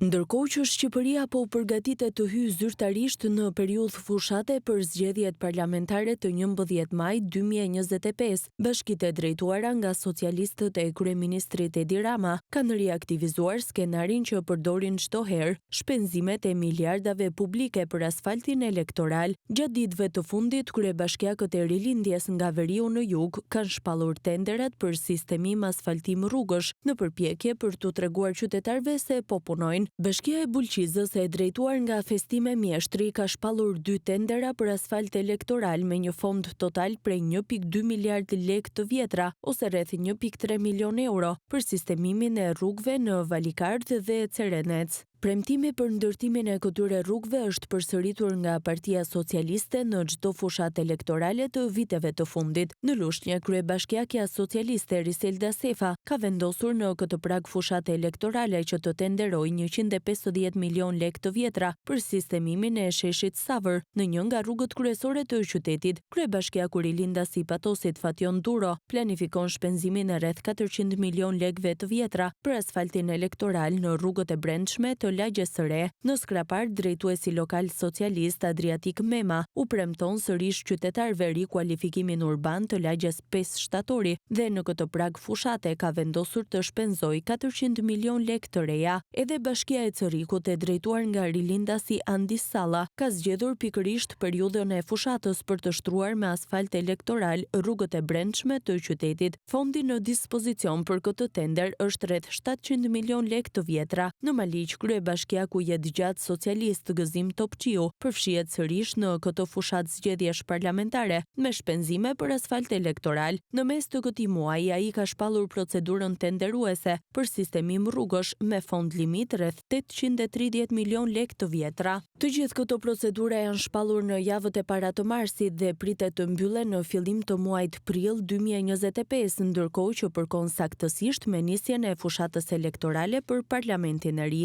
Ndërkohë që Shqipëria po përgatitet të hyjë zyrtarisht në periudhë fushate për zgjedhjet parlamentare të 11 maj 2025, bashkitë e drejtuara nga socialistët e kryeministrit Edi Rama kanë riaktivizuar skenarin që përdorin çdo herë shpenzimet e miliardave publike për asfaltin elektoral. Gjatë ditëve të fundit, kryebashkiakët e Rilindjes nga veriu në jug kanë shpallur tenderat për sistemim asfaltim rrugësh në përpjekje për t'u treguar qytetarëve se po punojnë. Bashkia e Bulqizës e drejtuar nga Festime Mjeshtri ka shpallur 2 tendera për asfalt elektoral me një fond total prej 1.2 miliard lekë të vjetra ose rreth 1.3 milion euro për sistemimin e rrugëve në Valikardh dhe Cerenec. Premtimi për ndërtimin e këtyre rrugëve është përsëritur nga Partia Socialiste në çdo fushat elektorale të viteve të fundit. Në Lushnjë, kryebashkiakja socialiste Riselda Sefa ka vendosur në këtë prag fushate elektorale që të tenderojë 150 milion lekë të vjetra për sistemimin e sheshit Savër në një nga rrugët kryesore të qytetit. Kryebashkiaku Rilindasi Patosit Fation Duro planifikon shpenzimin e rreth 400 milion lekëve të vjetra për asfaltin elektoral në rrugët e brendshme të Lagjes së Re. Në Skrapar, drejtuesi lokal socialist Adriatik Mema u premton sërish qytetarëve rikualifikimin urban të Lagjes 5 shtatori dhe në këtë prag fushate ka vendosur të shpenzojë 400 milion lekë të reja. Edhe Bashkia e Cerrikut e drejtuar nga Rilindasi Andis Salla ka zgjedhur pikërisht periudhën e fushatës për të shtruar me asfalt elektoral rrugët e brendshme të qytetit. Fondi në dispozicion për këtë tender është rreth 700 milion lekë të vjetra. Në Maliq, Bashkiaku Jedgjat socialist Gëzim Topqiu përfshihet sërish në këtë fushat zgjedhjesh parlamentare me shpenzime për asfalt elektoral. Në mes të këtij muaji ai ka shpallur procedurën tenderuese për sistemim rrugësh me fond limit rreth 830 milion lekë të vjetra. Të gjithë këto procedura janë shpallur në javët e para të marsit dhe pritet të mbyllen në fillim të muajit prill 2025, ndërkohë që përkon saktësisht me nisjen e fushatës elektorale për parlamentin e ri.